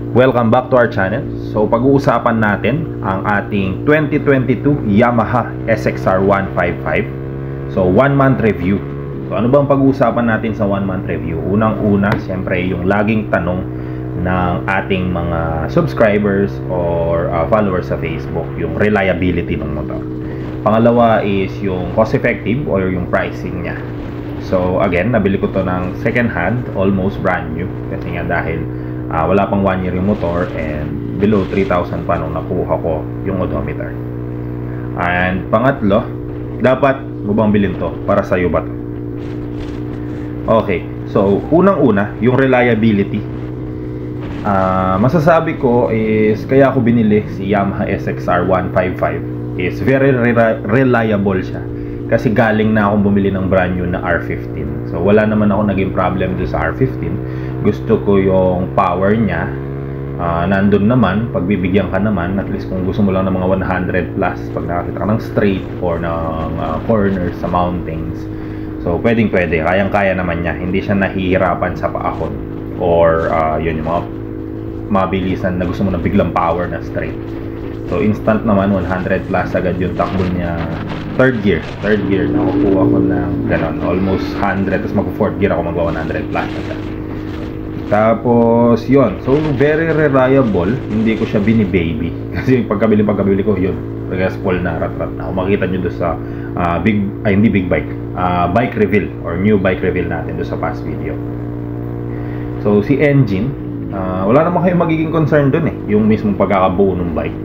Welcome back to our channel. So pag-uusapan natin ang ating 2022 Yamaha SXR 155. So 1 month review. So ano bang pag-uusapan natin sa 1 month review? Unang-una, siyempre yung laging tanong ng ating mga subscribers or followers sa Facebook, yung reliability ng motor. Pangalawa is yung cost effective or yung pricing niya. So again, nabili ko to ng second hand, almost brand new, kasi nga dahil wala pang 1 year yung motor and below 3,000 pa nung nakuha ko yung odometer. And pangatlo, dapat mo bang bilhin to? Para sa'yo ba to? Okay, so unang-una, yung reliability. Masasabi ko is kaya ako binili si Yamaha SXR 155 is very reliable siya. Kasi galing na akong bumili ng brand new na R15. So wala naman ako naging problem doon sa R15. Gusto ko yung power niya. Nandun naman, pagbibigyan ka naman, at least kung gusto mo lang ng mga 100 plus, pag nakakita ka ng straight or ng corners sa mountains. So pwedeng pwede, kayang-kaya naman niya. Hindi siya nahihirapan sa paahon. Or yun yung mga mabilisan na gusto mo ng biglang power na straight. So instant naman, 100 plus agad yung takbo niya. Third gear nakukuha ko ng ganon, almost 100, tapos mag-4th gear ako magwa 100 plus agad. Tapos yun, so very reliable. Hindi ko siya bini-baby kasi pagkabili ko yun, spoil na, rat-rat na. Kung makikita nyo doon sa hindi big bike, bike reveal or new bike reveal natin doon sa past video. So si engine, wala naman kayong magiging concern doon yung mismong pagkakabuo ng bike.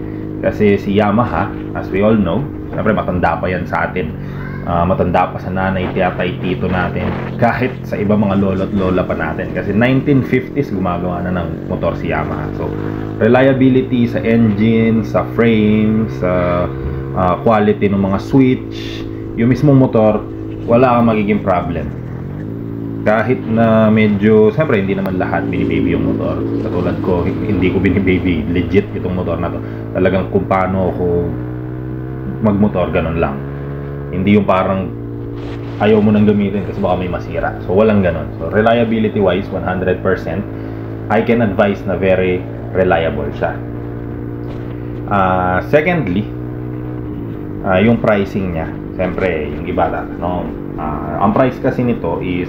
Kasi si Yamaha, as we all know, siyempre matanda pa yan sa atin. Matanda pa sa nanay, tiyatay, tito natin. Kahit sa iba mga lolo't lola pa natin. Kasi 1950s gumagawa na ng motor si Yamaha. So, reliability sa engine, sa frame, sa quality ng mga switch, yung mismong motor, wala kang magiging problem. Kahit na medyo, siyempre hindi naman lahat binibaby yung motor. Katulad ko, hindi ko binibaby legit itong motor na to. Talagang kung paano ako magmotor, ganun lang. Hindi yung parang ayaw mo nang gamitin kasi baka may masira. So walang ganun. So reliability wise, 100%, I can advise na very reliable siya. Secondly, yung pricing niya, siyempre yung iba no? Ang price kasi nito is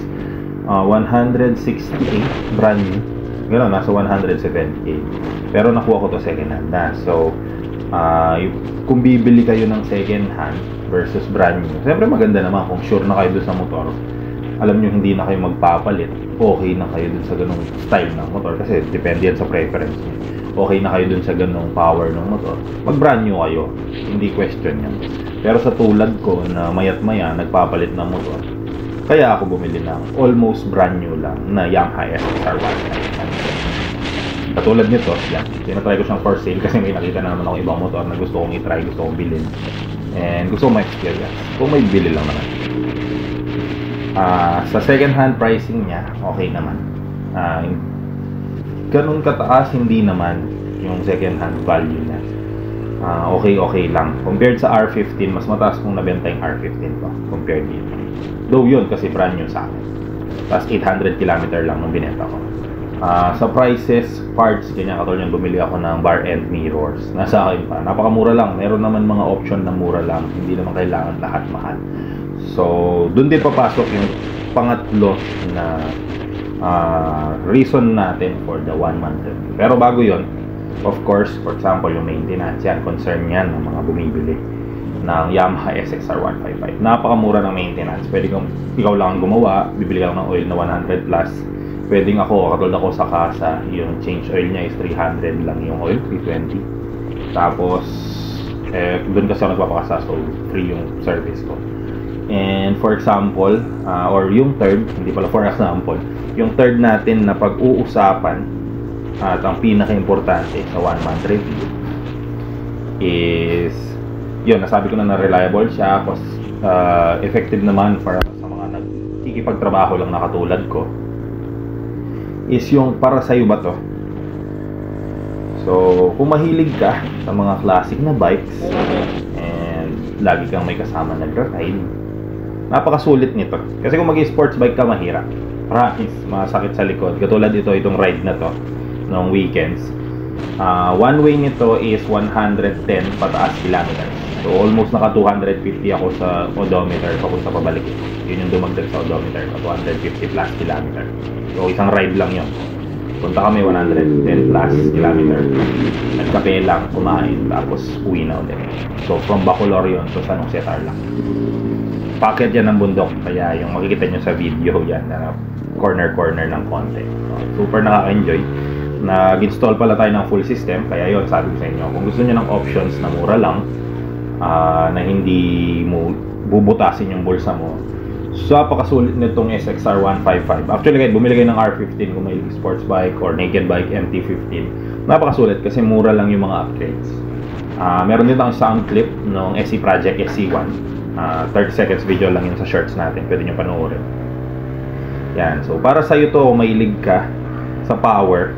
168 brand new. Gano'n, nasa 178. Pero nakuha ko to second hand na. So kung bibili kayo ng second hand versus brand new, siyempre maganda naman kung sure na kayo doon sa motor. Alam nyo hindi na kayo magpapalit, okay na kayo dun sa ganung style ng motor. Kasi depende yan sa preference nyo. Okay na kayo dun sa ganung power ng motor, mag brand new kayo, hindi question yan. Pero sa tulad ko na mayat maya nagpapalit ng motor, kaya ako bumili ng almost brand new lang na Yamaha SXR 155. Katulad nito, yan, tinatry ko siyang for sale kasi may nakita na naman ako ibang motor na gusto kong i-try, gusto kong bilhin, and gusto kong ma-experience. Kung may bili lang naman. Sa second hand pricing niya, okay naman. Ganun kataas, hindi naman yung second hand value niya. Okay lang. Compared sa R15, mas mataas kung nabenta yung R15 pa compared dito. Though yun kasi brand new sa akin. Tapos 800 km lang nung binenta ko. Sa prices, parts, ganyan katulad yung bumili ako ng bar end mirrors. Nasa akin pa. Napakamura lang. Meron naman mga option na mura lang. Hindi naman kailangan lahat mahal. So, dun din papasok yung pangatlo na reason natin for the 1 month review. Pero bago yon, of course, for example, yung maintenance, yan, concern yan ng mga bumibili ng Yamaha SXR 155. Napakamura ng maintenance. Pwede kang, ikaw lang ang gumawa, bibili ka ng oil na 100 plus. Pwedeng ako, katulad ako sa kasa, yung change oil niya is 300 lang yung oil, 320. Tapos, doon kasi ako nagpapakasa, so free yung service ko. And for example, or yung third, hindi pala for example, yung third natin na pag-uusapan at ang pinaka-importante sa 1 month review is yun, nasabi ko na reliable siya, cost effective naman para sa mga nagkikipagtrabaho lang na katulad ko, is yung para sa'yo ba to. So kung mahilig ka sa mga classic na bikes and lagi kang may kasama nag-ride, napakasulit nito. Kasi kung mag-sports bike ka, mahirap, promise, masakit sa likod. Katulad itong ride na to nung weekends, One way nito is 110 pataas kilometers. So almost naka 250 ako sa odometer papunta pabalik. Yun yung dumagdag sa odometer ko, 250 plus kilometer. So isang ride lang yun. Punta kami 110 plus kilometer. Nagkape lang, kumain, tapos uwi na ulit. So from Bacolor yun to San Jose Tarlac. Packet yan ng bundok, kaya yung makikita nyo sa video yan na corner-corner ng konti. So, super nakaka-enjoy. Nag-install pala tayo ng full system, kaya yun sabi ko sa inyo, kung gusto nyo ng options na mura lang, na hindi mo bubutasin yung bulsa mo, so napakasulit nitong SXR 155. Actually kahit bumili kayo ng R15 kung may sports bike or naked bike MT-15, napakasulit kasi mura lang yung mga upgrades. Meron din tayong sound clip ng SC Project SC1, 30 seconds video lang yun sa shorts natin, pwede nyo panoorin. Yan, so para sa'yo to, mahilig ka sa power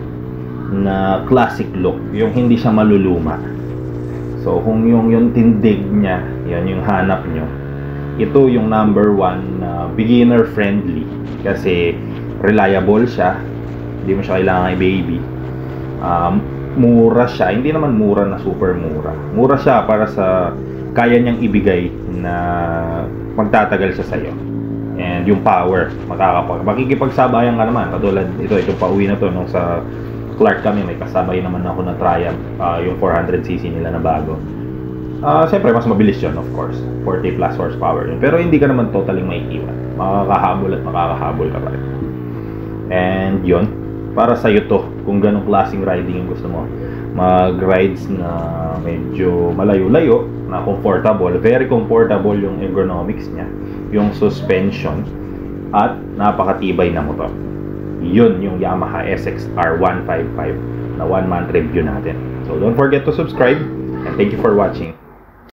na classic look, yung hindi siya maluluma. So kung yung tindig niya, yan yung hanap nyo, ito yung number 1 beginner friendly kasi reliable siya, hindi mo siya kailangan i-baby. Mura siya, hindi naman mura na super mura. Mura siya para sa kaya niyang ibigay na magtatagal siya sa'yo. And yung power, makikipagsabayan ka naman. Katulad ito pauwi na to nung sa Clark kami, may kasabay naman ako na Triumph, yung 400cc nila na bago. Siyempre mas mabilis yun, of course, 40 plus horsepower yun. Pero hindi ka naman totally maiiwan, makakahabol at makakahabol ka pa rin. And yun, para sa'yo to, kung ganong klaseng riding yung gusto mo, mag-rides na medyo malayo-layo, na comfortable, very comfortable yung ergonomics niya, yung suspension, at napakatibay na motor. Yun yung Yamaha SXR 155 na 1-month review natin. So don't forget to subscribe and thank you for watching.